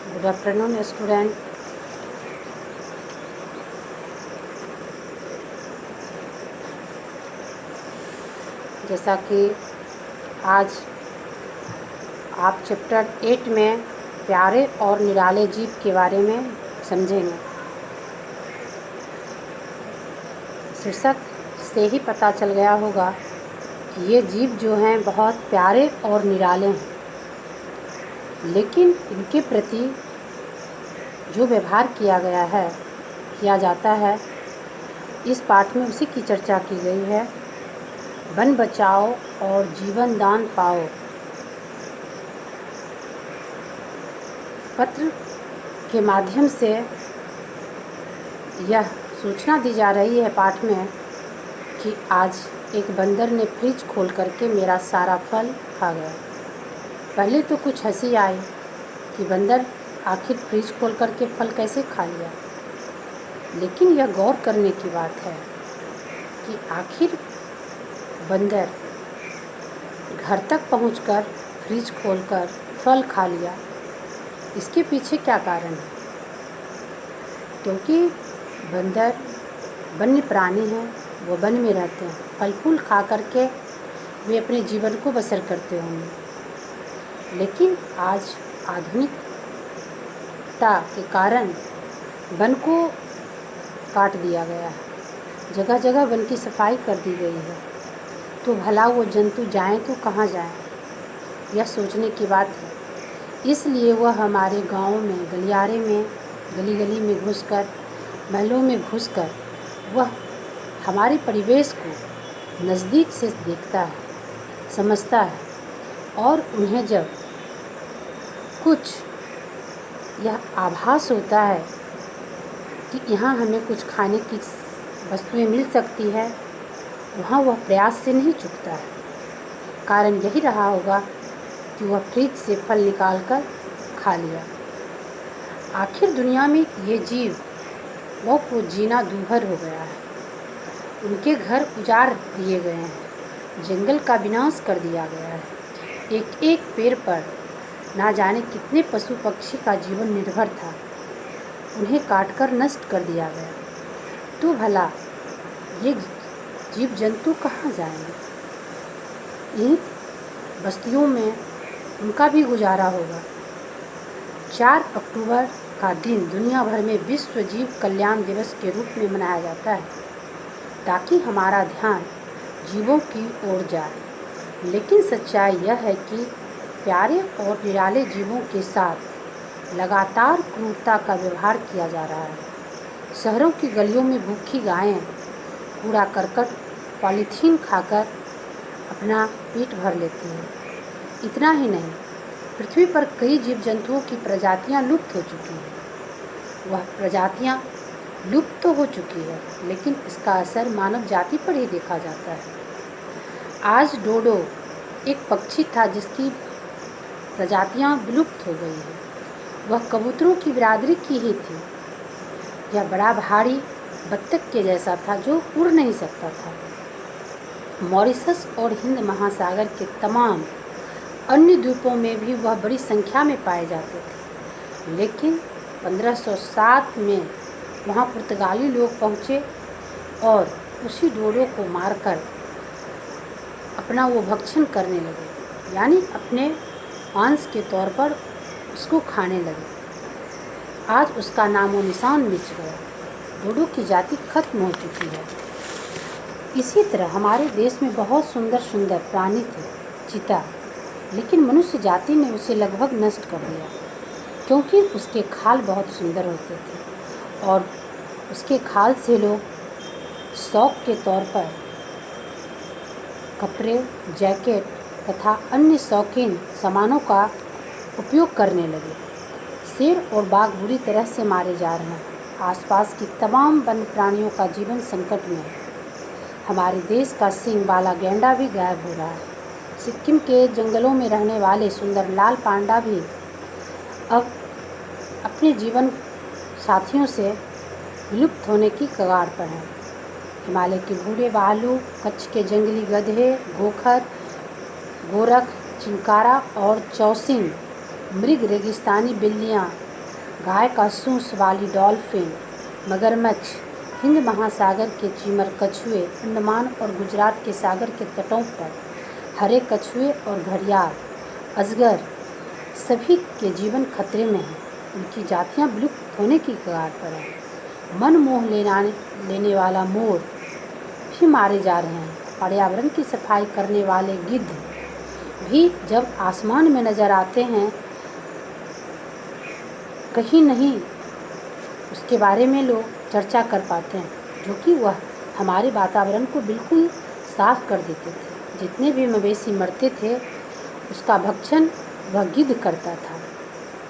Good afternoon student. जैसा कि आज आप चैप्टर 8 में प्यारे और निराले जीव के बारे में समझेंगे। शीर्षक से ही पता चल गया होगा कि ये जीव जो हैं बहुत प्यारे और निराले हैं, लेकिन इनके प्रति जो व्यवहार किया जाता है, इस पाठ में उसी की चर्चा की गई है। वन बचाओ और जीवन दान पाओ। पत्र के माध्यम से यह सूचना दी जा रही है पाठ में कि आज एक बंदर ने फ्रिज खोल करके मेरा सारा फल खा गया। पहले तो कुछ हंसी आई कि बंदर आखिर फ्रिज खोल करके फल कैसे खा लिया, लेकिन यह गौर करने की बात है कि आखिर बंदर घर तक पहुंचकर फ्रिज खोलकर फल खा लिया, इसके पीछे क्या कारण है? क्योंकि बंदर वन्य प्राणी हैं, वो वन में रहते हैं, फल फूल खा करके वे अपने जीवन को बसर करते होंगे। लेकिन आज आधुनिकता के कारण वन को काट दिया गया है, जगह जगह वन की सफाई कर दी गई है, तो भला वो जंतु जाएं तो कहाँ जाएं, यह सोचने की बात है। इसलिए वह हमारे गाँव में, गलियारे में, गली गली में घुसकर, महलों में घुसकर वह हमारे परिवेश को नज़दीक से देखता है, समझता है, और उन्हें जब कुछ यह आभास होता है कि यहाँ हमें कुछ खाने की वस्तुएं मिल सकती है, वहाँ वह प्रयास से नहीं चूकता है। कारण यही रहा होगा कि वह फ्रिज से फल निकाल कर खा लिया। आखिर दुनिया में ये जीव को जीना दूभर हो गया है। उनके घर उजाड़ दिए गए हैं, जंगल का विनाश कर दिया गया है। एक एक पेड़ पर ना जाने कितने पशु पक्षी का जीवन निर्भर था, उन्हें काटकर नष्ट कर दिया गया। तो भला ये जीव जंतु कहाँ जाएंगे? इन बस्तियों में उनका भी गुजारा होगा। 4 अक्टूबर का दिन दुनिया भर में विश्व जीव कल्याण दिवस के रूप में मनाया जाता है, ताकि हमारा ध्यान जीवों की ओर जाए। लेकिन सच्चाई यह है कि प्यारे और निराले जीवों के साथ लगातार क्रूरता का व्यवहार किया जा रहा है। शहरों की गलियों में भूखी गायें कूड़ा करकट, पॉलीथीन खाकर अपना पेट भर लेती हैं। इतना ही नहीं, पृथ्वी पर कई जीव जंतुओं की प्रजातियां लुप्त हो चुकी हैं। वह प्रजातियां लुप्त तो हो चुकी है, लेकिन इसका असर मानव जाति पर ही देखा जाता है। आज डोडो एक पक्षी था जिसकी प्रजातियां विलुप्त हो गई हैं। वह कबूतरों की बिरादरी की ही थी। यह बड़ा भारी बत्तख के जैसा था जो उड़ नहीं सकता था। मॉरिशस और हिंद महासागर के तमाम अन्य द्वीपों में भी वह बड़ी संख्या में पाए जाते थे। लेकिन 1507 में वहाँ पुर्तगाली लोग पहुँचे और उसी डोडो को मारकर अपना वो भक्षण करने लगे, यानी अपने मांस के तौर पर उसको खाने लगे। आज उसका नामो निशान मिट गया। डोडो की जाति खत्म हो चुकी है। इसी तरह हमारे देश में बहुत सुंदर सुंदर प्राणी थे, चीता, लेकिन मनुष्य जाति ने उसे लगभग नष्ट कर दिया, क्योंकि उसके खाल बहुत सुंदर होते थे और उसके खाल से लोग शौक के तौर पर कपड़े, जैकेट तथा अन्य शौकीन सामानों का उपयोग करने लगे। शेर और बाघ बुरी तरह से मारे जा रहे हैं। आसपास की तमाम वन्य प्राणियों का जीवन संकट में है। हमारे देश का सींग वाला गैंडा भी गायब हो रहा है। सिक्किम के जंगलों में रहने वाले सुंदर लाल पांडा भी अब अपने जीवन साथियों से विलुप्त होने की कगार पर हैं। हिमालय के बूढ़े भालू, कच्छ के जंगली गधे, गोखर, गोरख, चिंकारा और चौसिंग मृग, रेगिस्तानी बिल्लियाँ गाय का सूंस वाली डॉल्फिन, मगरमच्छ, हिंद महासागर के चीमर कछुए, अंडमान और गुजरात के सागर के तटों पर हरे कछुए और घड़ियाल, अजगर, सभी के जीवन खतरे में हैं। उनकी जातियां विलुप्त होने की कगार पर है। मन मोह लेने वाला मोर भी मारे जा रहे हैं। पर्यावरण की सफाई करने वाले गिद्ध भी जब आसमान में नज़र आते हैं, कहीं नहीं उसके बारे में लोग चर्चा कर पाते हैं, जो कि वह हमारे वातावरण को बिल्कुल साफ कर देते थे। जितने भी मवेशी मरते थे उसका भक्षण वह गिद्ध करता था,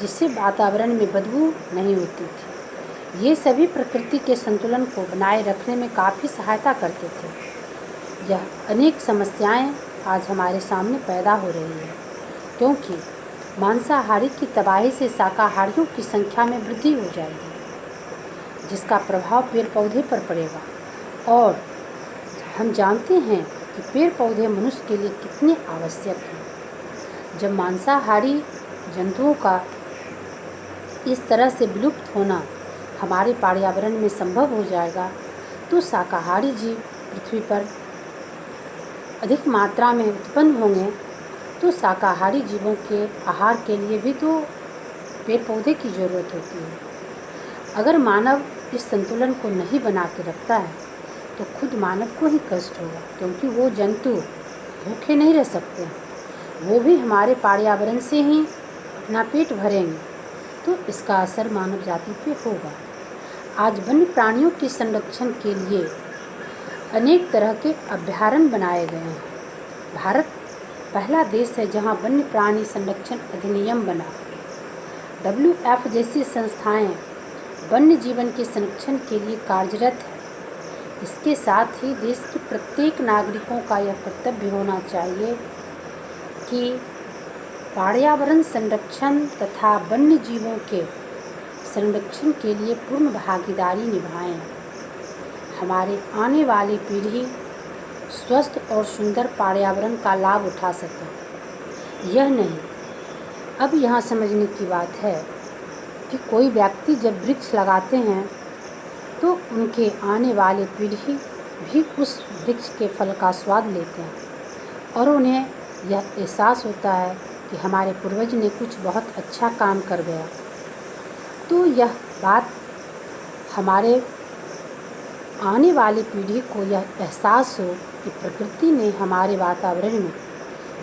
जिससे वातावरण में बदबू नहीं होती थी। ये सभी प्रकृति के संतुलन को बनाए रखने में काफ़ी सहायता करते थे। यह अनेक समस्याएं आज हमारे सामने पैदा हो रही है, क्योंकि मांसाहारी की तबाही से शाकाहारियों की संख्या में वृद्धि हो जाएगी, जिसका प्रभाव पेड़ पौधे पर पड़ेगा। और हम जानते हैं कि पेड़ पौधे मनुष्य के लिए कितने आवश्यक हैं। जब मांसाहारी जंतुओं का इस तरह से विलुप्त होना हमारे पर्यावरण में संभव हो जाएगा, तो शाकाहारी जीव पृथ्वी पर अधिक मात्रा में उत्पन्न होंगे। तो शाकाहारी जीवों के आहार के लिए भी तो पेड़ पौधे की ज़रूरत होती है। अगर मानव इस संतुलन को नहीं बना के रखता है तो खुद मानव को ही कष्ट होगा, क्योंकि वो जंतु भूखे नहीं रह सकते। वो भी हमारे पर्यावरण से ही अपना पेट भरेंगे, तो इसका असर मानव जाति पे होगा। आज वन्य प्राणियों के संरक्षण के लिए अनेक तरह के अभयारण्य बनाए गए हैं। भारत पहला देश है जहां वन्य प्राणी संरक्षण अधिनियम बना। WWF जैसी संस्थाएं वन्य जीवन के संरक्षण के लिए कार्यरत है। इसके साथ ही देश के प्रत्येक नागरिकों का यह कर्तव्य होना चाहिए कि पर्यावरण संरक्षण तथा वन्य जीवों के संरक्षण के लिए पूर्ण भागीदारी निभाएं। हमारे आने वाली पीढ़ी स्वस्थ और सुंदर पर्यावरण का लाभ उठा सके। यह नहीं, अब यहाँ समझने की बात है कि कोई व्यक्ति जब वृक्ष लगाते हैं तो उनके आने वाली पीढ़ी भी उस वृक्ष के फल का स्वाद लेते हैं और उन्हें यह एहसास होता है कि हमारे पूर्वज ने कुछ बहुत अच्छा काम कर गया। तो यह बात हमारे आने वाली पीढ़ी को यह एहसास हो कि प्रकृति ने हमारे वातावरण में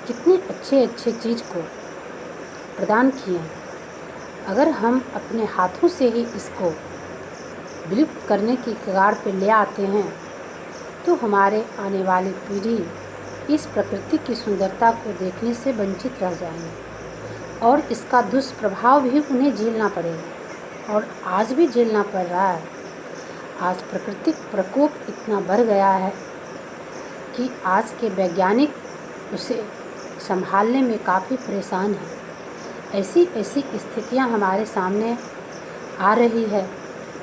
कितने अच्छे अच्छे चीज़ को प्रदान किए हैं। अगर हम अपने हाथों से ही इसको विलुप्त करने की कगार पर ले आते हैं तो हमारे आने वाली पीढ़ी इस प्रकृति की सुंदरता को देखने से वंचित रह जाएंगे और इसका दुष्प्रभाव भी उन्हें झेलना पड़ेगा, और आज भी झेलना पड़ रहा है। आज प्राकृतिक प्रकोप इतना बढ़ गया है कि आज के वैज्ञानिक उसे संभालने में काफ़ी परेशान हैं। ऐसी ऐसी स्थितियां हमारे सामने आ रही है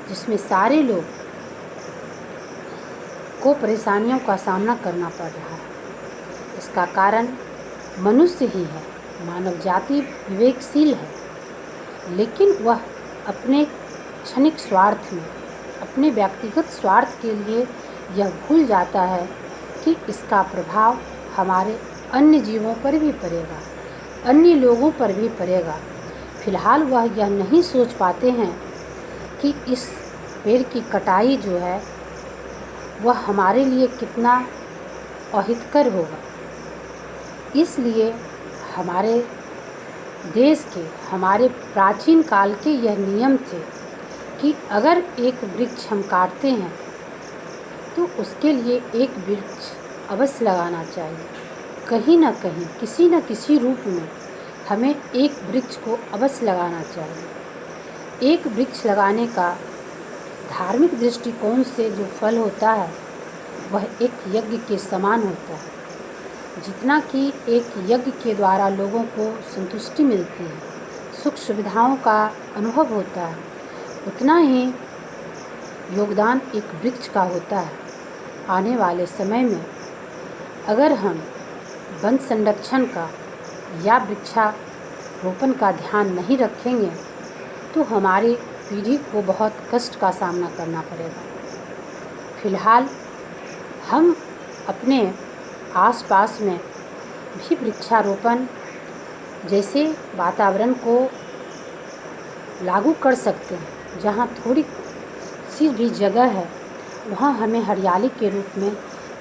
जिसमें सारे लोग को परेशानियों का सामना करना पड़ रहा है। इसका कारण मनुष्य ही है। मानव जाति विवेकशील है, लेकिन वह अपने क्षणिक स्वार्थ में, अपने व्यक्तिगत स्वार्थ के लिए यह भूल जाता है कि इसका प्रभाव हमारे अन्य जीवों पर भी पड़ेगा, अन्य लोगों पर भी पड़ेगा। फिलहाल वह यह नहीं सोच पाते हैं कि इस पेड़ की कटाई जो है वह हमारे लिए कितना अहितकर होगा। इसलिए हमारे देश के, हमारे प्राचीन काल के यह नियम थे कि अगर एक वृक्ष हम काटते हैं तो उसके लिए एक वृक्ष अवश्य लगाना चाहिए। कहीं ना कहीं, किसी न किसी रूप में हमें एक वृक्ष को अवश्य लगाना चाहिए। एक वृक्ष लगाने का धार्मिक दृष्टिकोण से जो फल होता है वह एक यज्ञ के समान होता है। जितना कि एक यज्ञ के द्वारा लोगों को संतुष्टि मिलती है, सुख सुविधाओं का अनुभव होता है, उतना ही योगदान एक वृक्ष का होता है। आने वाले समय में अगर हम वन संरक्षण का या वृक्षारोपण का ध्यान नहीं रखेंगे तो हमारी पीढ़ी को बहुत कष्ट का सामना करना पड़ेगा। फिलहाल हम अपने आसपास में भी वृक्षारोपण जैसे वातावरण को लागू कर सकते हैं। जहाँ थोड़ी सी भी जगह है वहाँ हमें हरियाली के रूप में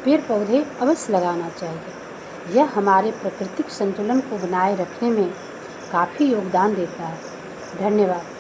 पेड़ पौधे अवश्य लगाना चाहिए। यह हमारे प्राकृतिक संतुलन को बनाए रखने में काफ़ी योगदान देता है। धन्यवाद।